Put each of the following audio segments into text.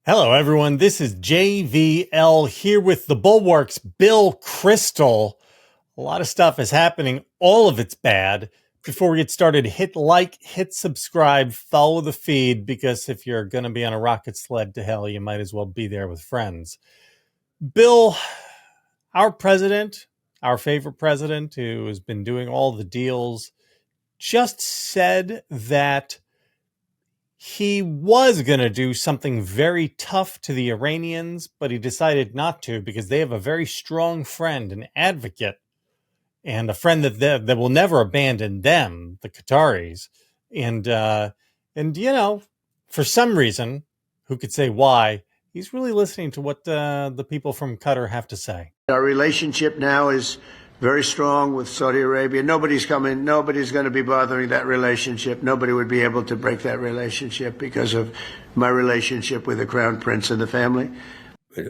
Hello, everyone. This is JVL here with the Bulwark's Bill Kristol. A lot of stuff is happening. All of it's bad. Before we get started, hit like, hit subscribe, follow the feed, because if you're going to be on a rocket sled to hell, you might as well be there with friends. Bill, our president, our favorite president, who has been doing all the deals, just said that he was going to do something very tough to the Iranians, but he decided not to because they have a very strong friend, an advocate, and a friend that will never abandon them, the Qataris. And for some reason, who could say why, he's really listening to what the people from Qatar have to say. Our relationship now is very strong with Saudi Arabia. Nobody's going to be bothering that relationship. Nobody would be able to break that relationship because of my relationship with the Crown Prince and the family.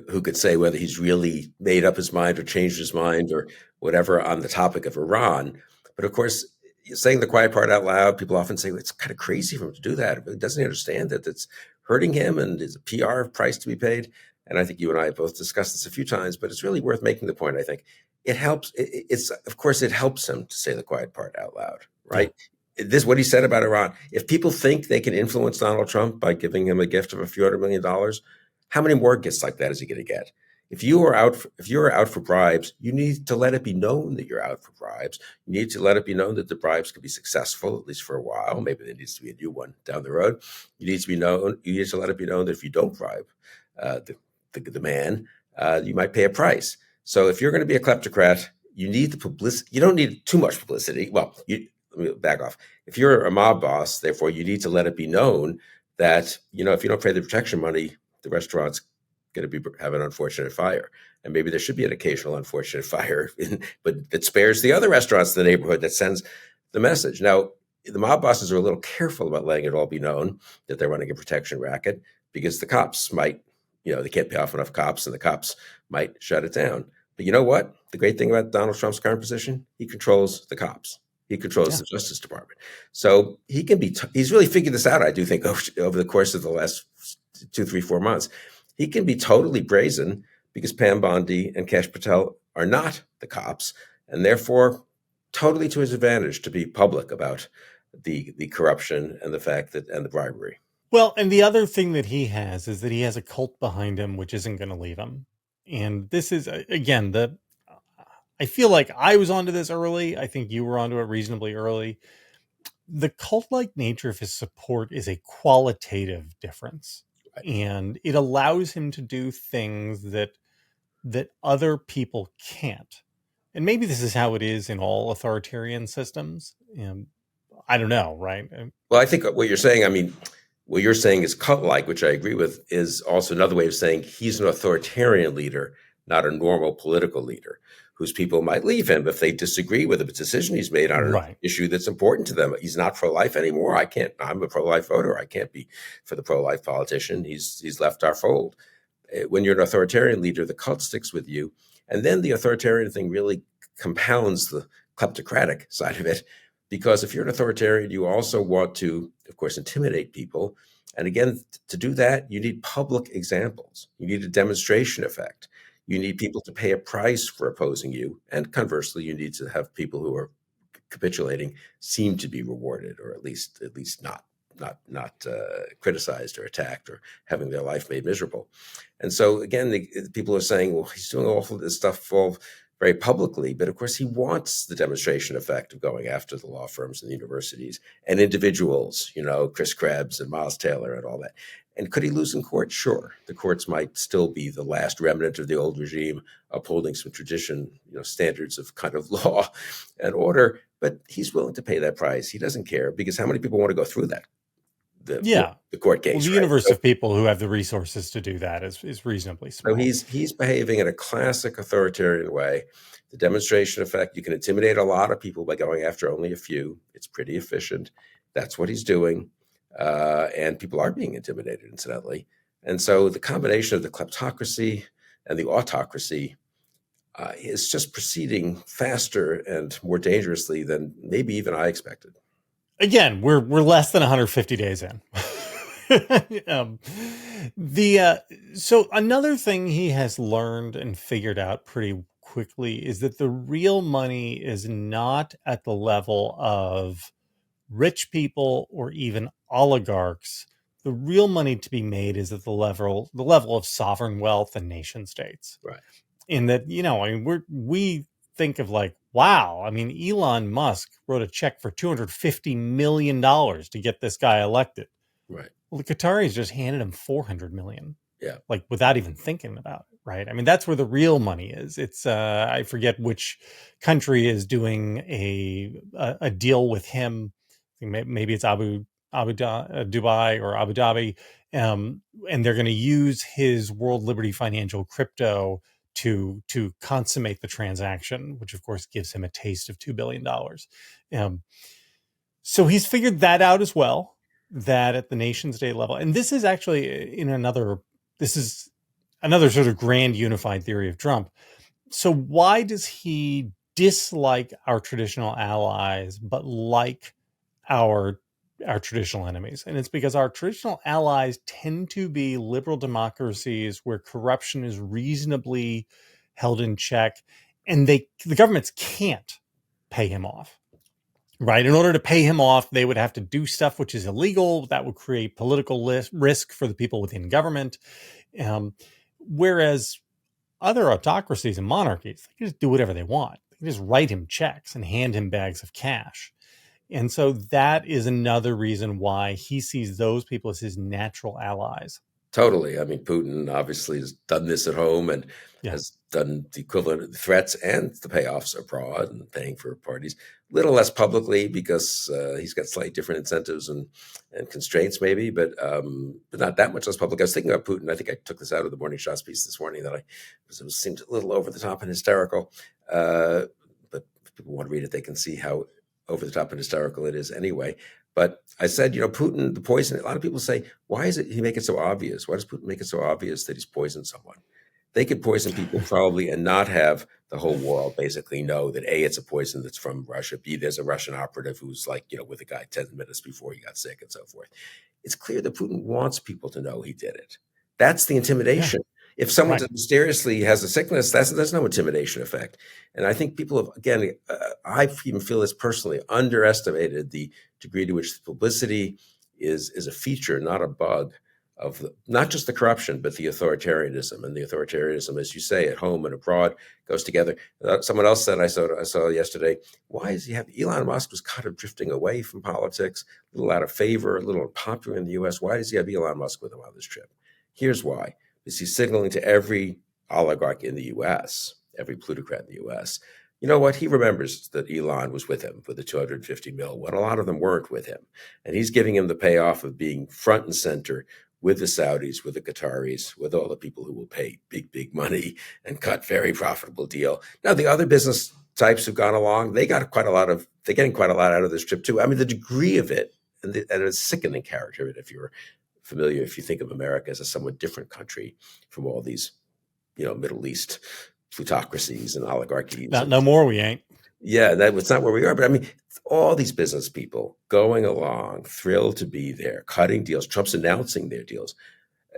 Who could say whether he's really made up his mind or changed his mind or whatever on the topic of Iran. But of course, saying the quiet part out loud, people often say, well, it's kind of crazy for him to do that. But doesn't he understand that it's hurting him and there's a PR price to be paid? And I think you and I have both discussed this a few times, but it's really worth making the point, I think. It helps. It helps him to say the quiet part out loud, right? Yeah. This what he said about Iran. If people think they can influence Donald Trump by giving him a gift of a few $100 million, how many more gifts like that is he going to get? If you are out for bribes, you need to let it be known that you're out for bribes. You need to let it be known that the bribes can be successful, at least for a while. Maybe there needs to be a new one down the road. You need to let it be known that if you don't bribe the man, you might pay a price. So if you're going to be a kleptocrat, you need the publicity. You don't need too much publicity. Well, let me back off. If you're a mob boss, therefore, you need to let it be known that, if you don't pay the protection money, the restaurant's going to have an unfortunate fire. And maybe there should be an occasional unfortunate fire, but that spares the other restaurants in the neighborhood, that sends the message. Now, the mob bosses are a little careful about letting it all be known that they're running a protection racket because the cops might, they can't pay off enough cops and the cops might shut it down. But you know what? The great thing about Donald Trump's current position, he controls the cops. He controls the Justice Department. So he can he's really figured this out, I do think, over the course of the last 2, 3, 4 months. He can be totally brazen because Pam Bondi and Kash Patel are not the cops, and therefore totally to his advantage to be public about the corruption and the fact and the bribery. Well, and the other thing that he has is that he has a cult behind him, which isn't going to leave him. And this is, again, I feel like I was onto this early. I think you were onto it reasonably early. The cult-like nature of his support is a qualitative difference. Right. And it allows him to do things that other people can't. And maybe this is how it is in all authoritarian systems. I don't know, right? Well, I think what you're saying is cult-like, which I agree with, is also another way of saying he's an authoritarian leader, not a normal political leader, whose people might leave him if they disagree with a decision he's made on an issue that's important to them. He's not pro-life anymore. I'm a pro-life voter. I can't be for the pro-life politician. He's left our fold. When you're an authoritarian leader, the cult sticks with you. And then the authoritarian thing really compounds the kleptocratic side of it. Because if you're an authoritarian, you also want to, of course, intimidate people. And again, to do that, you need public examples. You need a demonstration effect. You need people to pay a price for opposing you. And conversely, you need to have people who are capitulating seem to be rewarded, or at least not criticized or attacked or having their life made miserable. And so again, the people are saying, well, he's doing all of this stuff very publicly, but of course he wants the demonstration effect of going after the law firms and the universities and individuals, Chris Krebs and Miles Taylor and all that. And could he lose in court? Sure. The courts might still be the last remnant of the old regime, upholding some tradition, standards of kind of law and order, but he's willing to pay that price. He doesn't care, because how many people want to go through that? The court case. Well, the universe of people who have the resources to do that is reasonably small. So he's behaving in a classic authoritarian way. The demonstration effect, you can intimidate a lot of people by going after only a few. It's pretty efficient. That's what he's doing. And people are being intimidated, incidentally. And so the combination of the kleptocracy and the autocracy is just proceeding faster and more dangerously than maybe even I expected. Again, we're less than 150 days in. um, the so another thing he has learned and figured out pretty quickly is that the real money is not at the level of rich people or even oligarchs. The real money to be made is at the level of sovereign wealth and nation states. Right. In that, I mean, we think of like, wow, I mean, Elon Musk wrote a check for $250 million to get this guy elected. Right. Well, the Qataris just handed him 400 million, Yeah. like without even thinking about it, right? I mean, that's where the real money is. It's I forget which country is doing a deal with him. I think maybe it's Dubai or Abu Dhabi, and they're going to use his World Liberty Financial crypto to consummate the transaction, which of course gives him a taste of $2 billion. So he's figured that out as well, that at the nation state level, and this is actually this is another sort of grand unified theory of Trump. So why does he dislike our traditional allies but like our traditional enemies? And it's because our traditional allies tend to be liberal democracies where corruption is reasonably held in check, and the governments can't pay him off. Right. In order to pay him off, they would have to do stuff which is illegal. That would create political risk for the people within government. Whereas other autocracies and monarchies, they can just do whatever they want. They can just write him checks and hand him bags of cash. And so that is another reason why he sees those people as his natural allies. Totally. I mean, Putin obviously has done this at home and has done the equivalent of the threats and the payoffs abroad and paying for parties. A little less publicly because he's got slightly different incentives and constraints, maybe, but not that much less public. I was thinking about Putin. I think I took this out of the Morning Shots piece this morning it seemed a little over the top and hysterical. But if people want to read it, they can see how over the top and hysterical it is anyway. But I said, Putin, the poison, a lot of people say, why is it he make it so obvious? Why does Putin make it so obvious that he's poisoned someone? They could poison people probably and not have the whole world basically know that A, it's a poison that's from Russia, B, there's a Russian operative who's with a guy 10 minutes before he got sick and so forth. It's clear that Putin wants people to know he did it. That's the intimidation. Yeah. If someone mysteriously has a sickness, there's no intimidation effect. And I think people have, again, I even feel this personally, underestimated the degree to which publicity is a feature, not a bug, of not just the corruption, but the authoritarianism. And the authoritarianism, as you say, at home and abroad goes together. Someone else said, I saw yesterday, why is Elon Musk was kind of drifting away from politics, a little out of favor, a little unpopular in the US. Why does he have Elon Musk with him on this trip? Here's why. Because he's signaling to every oligarch in the US, every plutocrat in the US, you know what? He remembers that Elon was with him for the 250 mil when a lot of them weren't with him. And he's giving him the payoff of being front and center with the Saudis, with the Qataris, with all the people who will pay big, big money and cut very profitable deal. Now, the other business types who've gone along, they're getting quite a lot out of this trip too. I mean, the degree of it and a sickening character of it, if you're familiar, if you think of America as a somewhat different country from all these, Middle East plutocracies and oligarchies. No more, we ain't. Yeah, it's not where we are. But I mean, all these business people going along, thrilled to be there, cutting deals. Trump's announcing their deals.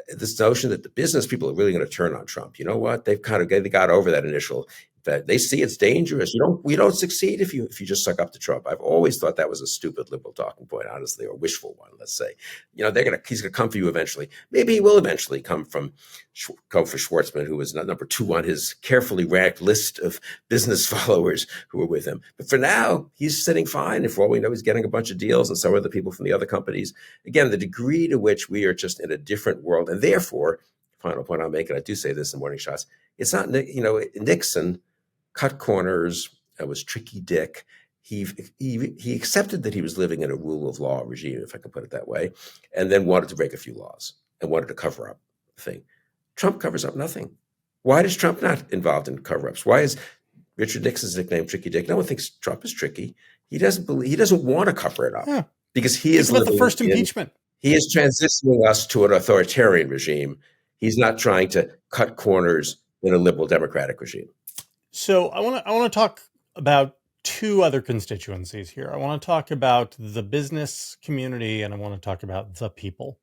This notion that the business people are really going to turn on Trump. You know what? They got over that initial. That they see it's dangerous. We don't succeed if you just suck up to Trump. I've always thought that was a stupid liberal talking point, honestly, or wishful one. Let's say, he's gonna come for you eventually. Maybe he will eventually come for Schwartzman, who was number 2 on his carefully ranked list of business followers who were with him. But for now, he's sitting fine. And for all we know, he's getting a bunch of deals, and so are the people from the other companies. Again, the degree to which we are just in a different world, and therefore, final point I'll make, and I do say this in Morning Shots, it's not Nixon cut corners, was tricky Dick. He accepted that he was living in a rule of law regime, if I can put it that way, and then wanted to break a few laws and wanted to cover up the thing. Trump covers up nothing. Why is Trump not involved in cover-ups? Why is Richard Nixon's nickname Tricky Dick? No one thinks Trump is tricky. He doesn't want to cover it up because he is living the first impeachment. He is transitioning us to an authoritarian regime. He's not trying to cut corners in a liberal democratic regime. So I want to talk about two other constituencies here. I want to talk about the business community and I want to talk about the people.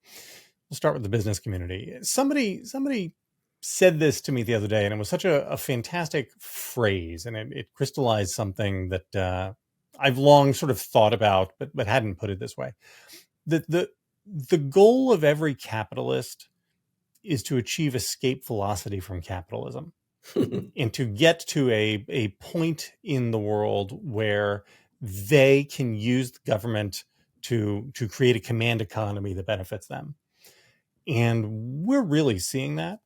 We'll start with the business community. Somebody said this to me the other day, and it was such a fantastic phrase, and it crystallized something that I've long sort of thought about, but hadn't put it this way. The goal of every capitalist is to achieve escape velocity from capitalism and to get to a point in the world where they can use the government to create a command economy that benefits them. And we're really seeing that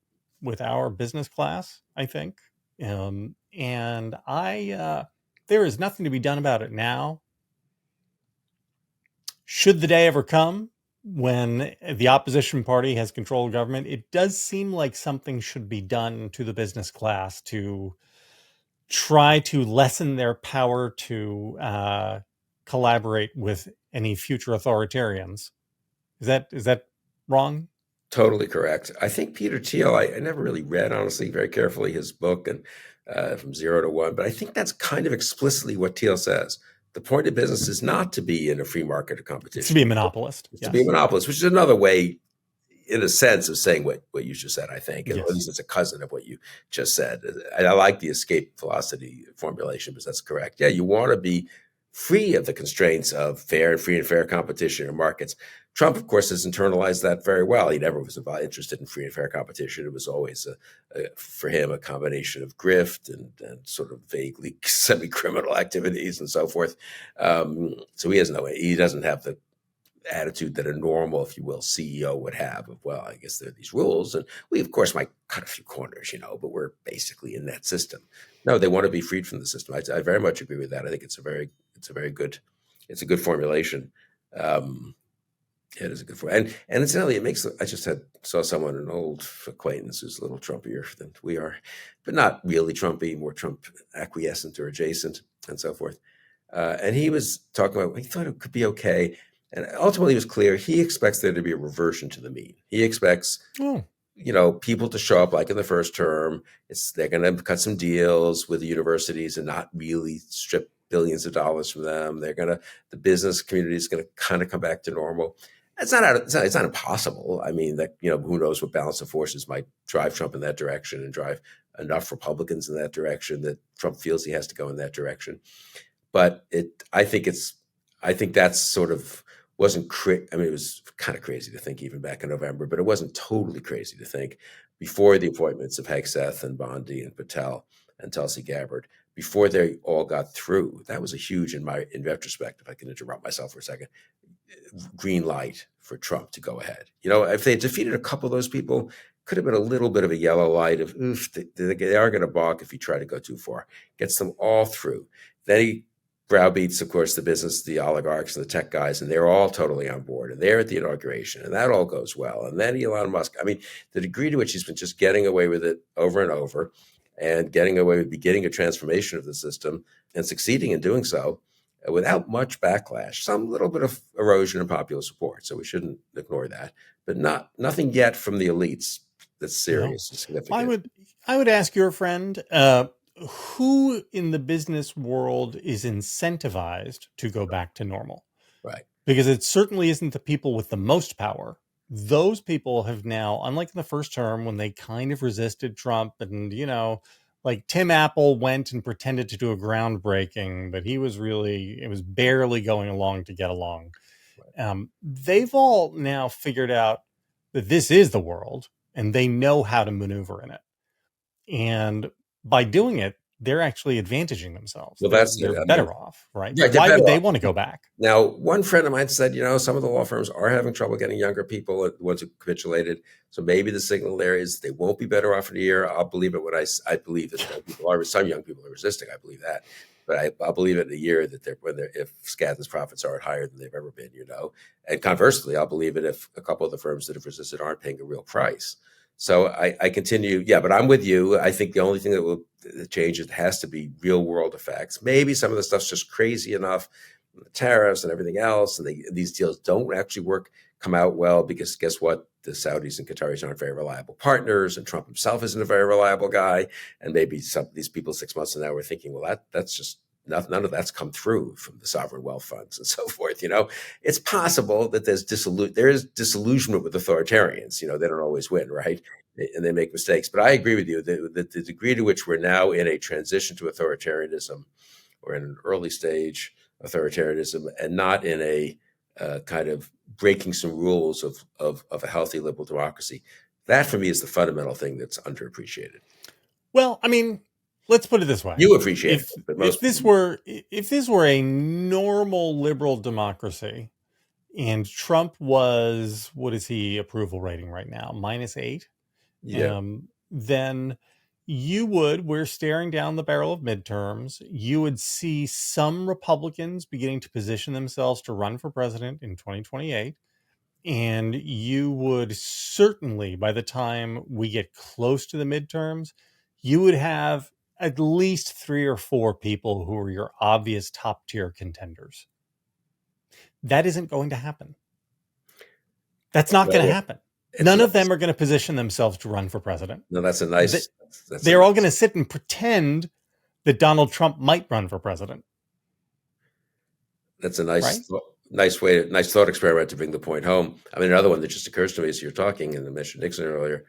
with our business class, I think. And there is nothing to be done about it now. Should the day ever come when the opposition party has control of government, it does seem like something should be done to the business class to try to lessen their power to collaborate with any future authoritarians. Is that wrong? Totally correct. I think Peter Thiel, I never really read, honestly, very carefully his book and From Zero to One, but I think that's kind of explicitly what Thiel says. The point of business is not to be in a free market or competition. It's to be a monopolist. It's to be a monopolist, which is another way, in a sense, of saying what you just said, I think. Yes. At least it's a cousin of what you just said. I like the escape velocity formulation, because that's correct. Yeah, you want to be free of the constraints of free and fair competition in markets. Trump, of course, has internalized that very well. He never was interested in free and fair competition. It was always, for him, a combination of grift and sort of vaguely semi-criminal activities and so forth. So he doesn't have the attitude that a normal, if you will, CEO would have of, well, I guess there are these rules, and we, of course, might cut a few corners, but we're basically in that system. No, they want to be freed from the system. I very much agree with that. I think it's a good formulation. It is a good formulation. And incidentally, I just saw someone, an old acquaintance who's a little Trumpier than we are, but not really Trumpy, more Trump acquiescent or adjacent and so forth. And he was talking about, he thought it could be okay. And ultimately, it was clear he expects there to be a reversion to the mean. He expects, people to show up like in the first term. They're going to cut some deals with the universities and not really strip billions of dollars from them. The business community is going to kind of come back to normal. It's not impossible. I mean, who knows what balance of forces might drive Trump in that direction and drive enough Republicans in that direction that Trump feels he has to go in that direction. But I think that's sort of wasn't it was kind of crazy to think even back in November, but it wasn't totally crazy to think before the appointments of Hegseth and Bondi and Patel and Tulsi Gabbard, before they all got through. That was a huge, in retrospect, if I can interrupt myself for a second, green light for Trump to go ahead. If they had defeated a couple of those people, could have been a little bit of a yellow light of, they are going to balk if you try to go too far. Gets them all through. Then he browbeats, of course, the business, the oligarchs and the tech guys, and they're all totally on board. And they're at the inauguration, and that all goes well. And then Elon Musk, the degree to which he's been just getting away with it over and over and getting away with beginning a transformation of the system and succeeding in doing so without much backlash, some little bit of erosion in popular support. So we shouldn't ignore that, but nothing yet from the elites that's serious and significant. I would ask your friend, who in the business world is incentivized to go back to normal? Right. Because it certainly isn't the people with the most power. Those people have now, unlike in the first term when they kind of resisted Trump and, like Tim Apple went and pretended to do a groundbreaking, but it was barely going along to get along. Right. They've all now figured out that this is the world and they know how to maneuver in it. And by doing it, they're actually advantaging themselves. Well, they're better off, right? Yeah, why would they want to go back? Now, one friend of mine said, some of the law firms are having trouble getting younger people, the ones who capitulated. So maybe the signal there is they won't be better off in a year. I'll believe it when I believe that some young people are resisting. I believe that. But I'll believe it in a year that if Skadden's profits aren't higher than they've ever been, And conversely, I'll believe it if a couple of the firms that have resisted aren't paying a real price. So I continue. Yeah, but I'm with you. I think the only thing that will change, it has to be real world effects. Maybe some of the stuff's just crazy enough, the tariffs and everything else, and these deals don't actually come out well because guess what? The Saudis and Qataris aren't very reliable partners, and Trump himself isn't a very reliable guy. And maybe some of these people 6 months from now were thinking, well, that's just none of that's come through from the sovereign wealth funds and so forth. It's possible that there is disillusionment with authoritarians. They don't always win, right? And they make mistakes. But I agree with you that the degree to which we're now in a transition to authoritarianism, or in an early stage authoritarianism, and not in a kind of breaking some rules of a healthy liberal democracy, that for me is the fundamental thing that's underappreciated. Well, I mean, let's put it this way: You appreciate if it, but if most this were if this were a normal liberal democracy, and Trump was, what is he approval rating right now? -8. yeah. Then we're staring down the barrel of midterms. You would see some Republicans beginning to position themselves to run for president in 2028. And you would certainly, by the time we get close to the midterms, you would have at least 3 or 4 people who are your obvious top tier contenders. That isn't going to happen. That's not going to happen. None of them are going to position themselves to run for president. No, that's a nice. They're all going to sit and pretend that Donald Trump might run for president. That's a nice thought experiment to bring the point home. I mean, another one that just occurs to me as you're talking, and I mentioned Nixon earlier.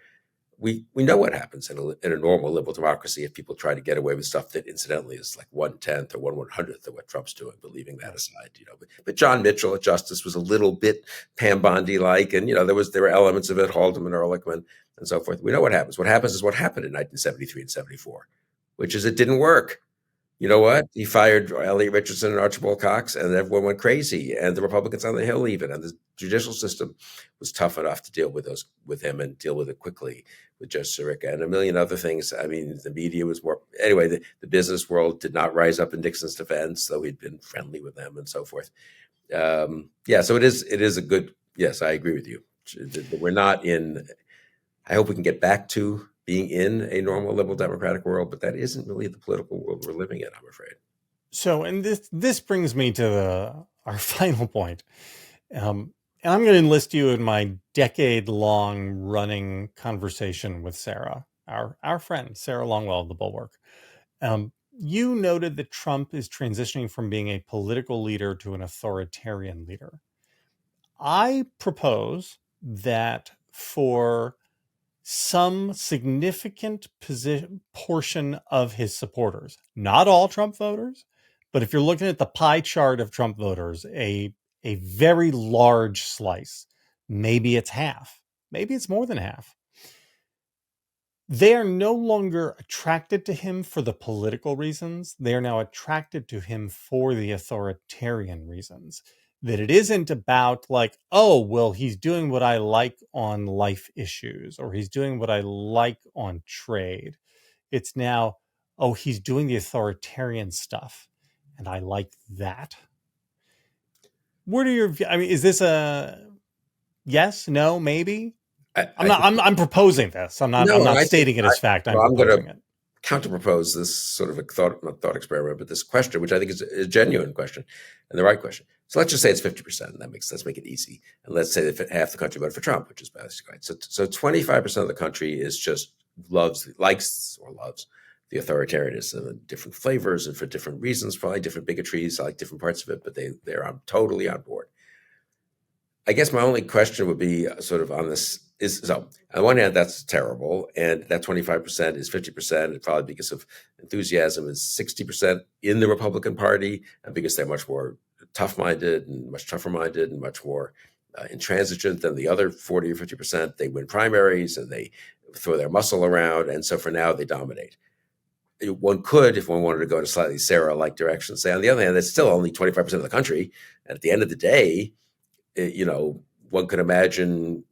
We know what happens in a normal liberal democracy if people try to get away with stuff that incidentally is like 1/10 or 1/100th of what Trump's doing. But leaving that aside, But John Mitchell at Justice was a little bit Pam Bondi-like, and there were elements of it, Haldeman, Ehrlichman, and so forth. We know what happens. What happens is what happened in 1973 and 74, which is it didn't work. You know what? He fired Elliot Richardson and Archibald Cox, and everyone went crazy. And the Republicans on the Hill, even, and the judicial system was tough enough to deal with him and deal with it quickly with Judge Sirica and a million other things. I mean, the media was more anyway. The business world did not rise up in Nixon's defense, though he'd been friendly with them and so forth. So it is a good. Yes, I agree with you. We're not in. I hope we can get back to being in a normal liberal democratic world, but that isn't really the political world we're living in, I'm afraid. So, and this brings me to our final point. And I'm going to enlist you in my decade-long running conversation with Sarah, our friend, Sarah Longwell of the Bulwark. You noted that Trump is transitioning from being a political leader to an authoritarian leader. I propose that for some significant portion of his supporters, not all Trump voters, but if you're looking at the pie chart of Trump voters, a very large slice, maybe it's half, maybe it's more than half, they are no longer attracted to him for the political reasons. They are now attracted to him for the authoritarian reasons. That it isn't about like, oh, well, he's doing what I like on life issues, or he's doing what I like on trade. It's now, oh, he's doing the authoritarian stuff, and I like that. What are your? I mean, is this a yes, no, maybe? I'm proposing this. I'm not stating it as fact. I'm proposing it. Counter-propose this sort of not thought experiment, but this question, which I think is a genuine question and the right question. So let's just say it's 50%. Let's make it easy. And let's say that half the country voted for Trump, which is basically right. So 25% of the country is just likes the authoritarianism and different flavors and for different reasons, probably different bigotries, I like different parts of it, but they're totally on board. I guess my only question would be sort of on this so on one hand, that's terrible. And that 25% is 50%. And probably because of enthusiasm is 60% in the Republican Party, and because they're much more tough-minded and much tougher-minded and much more intransigent than the other 40 or 50%. They win primaries and they throw their muscle around. And so for now, they dominate. One could, if one wanted to go in a slightly Sarah-like direction, say, on the other hand, that's still only 25% of the country. And at the end of the day, one could imagine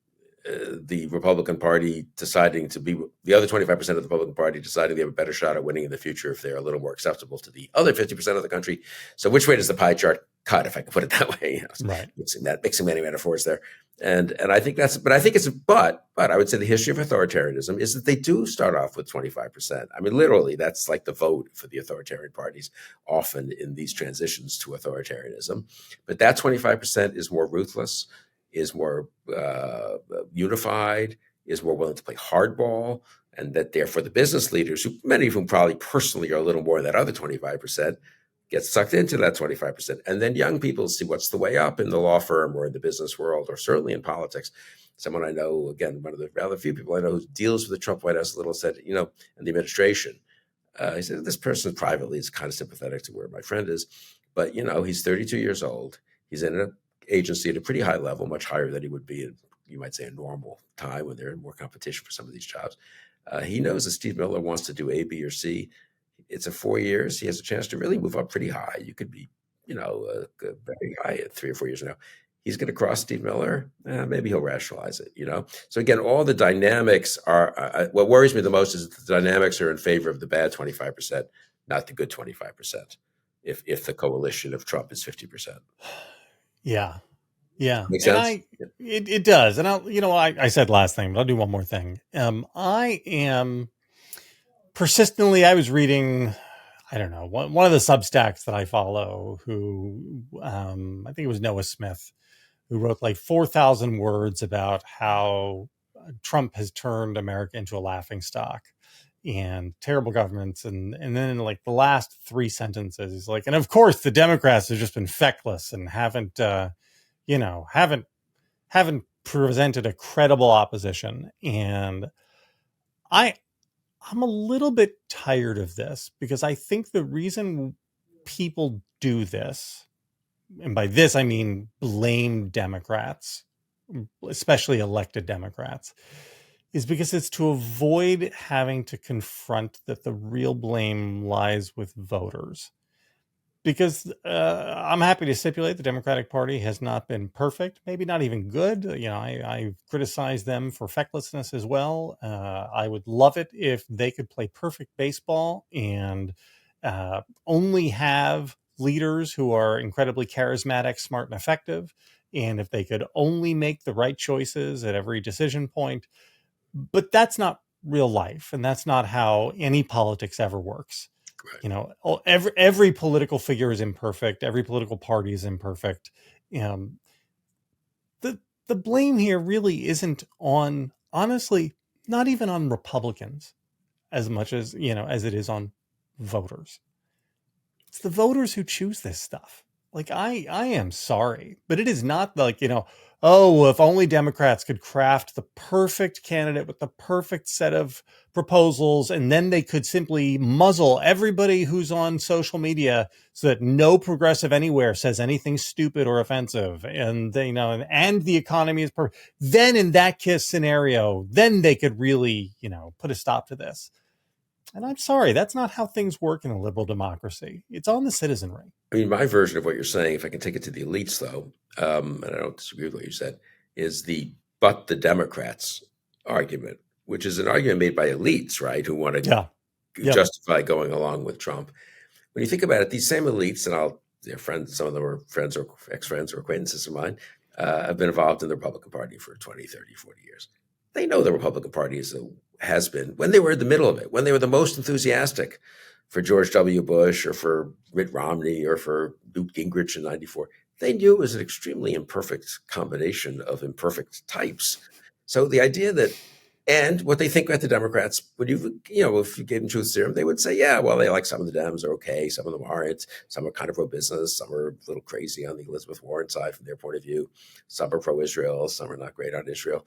the Republican Party deciding to be the other 25% of the Republican Party deciding they have a better shot at winning in the future if they're a little more acceptable to the other 50% of the country. So which way does the pie chart cut, if I can put it that way? Right. Mixing many metaphors there. And I think but I would say the history of authoritarianism is that they do start off with 25%. I mean, literally, that's like the vote for the authoritarian parties often in these transitions to authoritarianism. But that 25% is more ruthless, is more unified, is more willing to play hardball, and that therefore the business leaders, many of whom probably personally are a little more than that other 25%, get sucked into that 25%. And then young people see what's the way up in the law firm or in the business world, or certainly in politics. Someone I know, again, one of the rather few people I know who deals with the Trump White House a little, said, and the administration, he said, this person privately is kind of sympathetic to where my friend is, but, he's 32 years old. He's in an agency at a pretty high level, much higher than he would be in, you might say, a normal time when they're in more competition for some of these jobs. He knows that Steve Miller wants to do A, B, or C. It's a 4 years. He has a chance to really move up pretty high. You could be, very high at 3 or 4 years from now. He's going to cross Steve Miller. Maybe he'll rationalize it, So again, all the dynamics are, what worries me the most is that the dynamics are in favor of the bad 25%, not the good 25%, if the coalition of Trump is 50%. Yeah. Yeah. Makes And sense? it does. And I said last thing, but I'll do one more thing. I am persistently, I was reading, I don't know, one of the Substacks that I follow, who, I think it was Noah Smith, who wrote like 4,000 words about how Trump has turned America into a laughingstock and terrible governments. And then in like the last 3 sentences, he's like, and of course the Democrats have just been feckless and haven't presented a credible opposition. And I'm a little bit tired of this, because I think the reason people do this, and by this I mean blame Democrats, especially elected Democrats, is because it's to avoid having to confront that the real blame lies with voters. Because I'm happy to stipulate the Democratic Party has not been perfect, maybe not even good. I've criticized them for fecklessness as well. I would love it if they could play perfect baseball and only have leaders who are incredibly charismatic, smart, and effective. And if they could only make the right choices at every decision point. But that's not real life. And that's not how any politics ever works. Right. Every political figure is imperfect. Every political party is imperfect. The blame here really isn't on, honestly, not even on Republicans as much as, as it is on voters. It's the voters who choose this stuff. Like, I am sorry, but it is not like, if only Democrats could craft the perfect candidate with the perfect set of proposals, and then they could simply muzzle everybody who's on social media so that no progressive anywhere says anything stupid or offensive. And and the economy is perfect. Then in that case scenario, then they could really, put a stop to this. And I'm sorry, that's not how things work in a liberal democracy. It's on the citizenry. I mean, my version of what you're saying, if I can take it to the elites, though, and I don't disagree with what you said, is the "the Democrats" argument, which is an argument made by elites, right, who want to justify going along with Trump. When you think about it, these same elites, and their friends, some of them are friends or ex-friends or acquaintances of mine, have been involved in the Republican Party for 20, 30, 40 years. They know the Republican Party has been, when they were in the middle of it, when they were the most enthusiastic for George W. Bush or for Mitt Romney or for Newt Gingrich in 94, they knew it was an extremely imperfect combination of imperfect types. So the idea that, and what they think about the Democrats, if you gave them truth serum, they would say, yeah, well, they like some of the Dems are okay, some of them aren't, some are kind of pro-business, some are a little crazy on the Elizabeth Warren side from their point of view, some are pro-Israel, some are not great on Israel.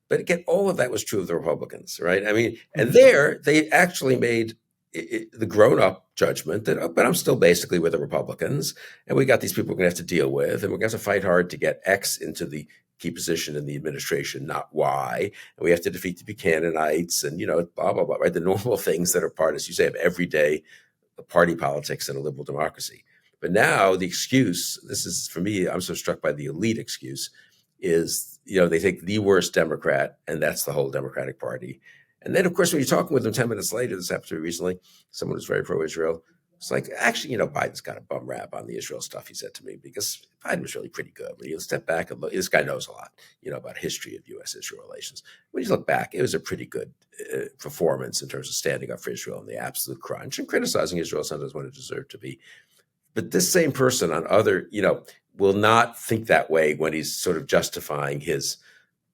But again, all of that was true of the Republicans, right? I mean, and there they actually made the grown-up judgment that, but I'm still basically with the Republicans, and we got these people we're going to have to deal with, and we're going to have to fight hard to get X into the key position in the administration, not Y, and we have to defeat the Buchananites, and blah blah blah, right? The normal things that are part, as you say, of everyday party politics in a liberal democracy. But now the excuse, this is for me, I'm so struck by the elite excuse, is they think the worst Democrat, and that's the whole Democratic Party. And then, of course, when you're talking with them 10 minutes later, this happened to me recently, someone who's very pro-Israel, it's like, actually, Biden's got a bum rap on the Israel stuff, he said to me, because Biden was really pretty good. When you step back and look, this guy knows a lot, about history of U.S.-Israel relations. When you look back, it was a pretty good performance in terms of standing up for Israel and the absolute crunch and criticizing Israel sometimes when it deserved to be. But this same person on other, will not think that way when he's sort of justifying his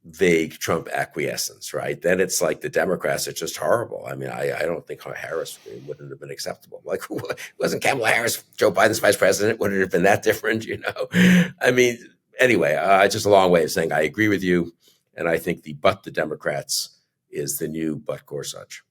vague Trump acquiescence, right? Then it's like the Democrats are just horrible. I mean, I don't think Harris wouldn't have been acceptable. Like, wasn't Kamala Harris Joe Biden's vice president? Would it have been that different? I mean, anyway, just a long way of saying I agree with you. And I think the Democrats is the new but Gorsuch.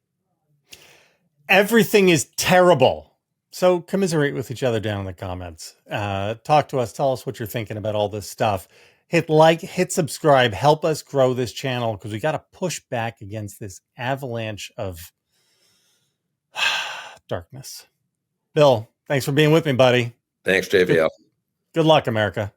Everything is terrible. So commiserate with each other down in the comments. Talk to us. Tell us what you're thinking about all this stuff. Hit like, hit subscribe, help us grow this channel because we got to push back against this avalanche of darkness. Bill, thanks for being with me, buddy. Thanks, JVL. Good luck, America.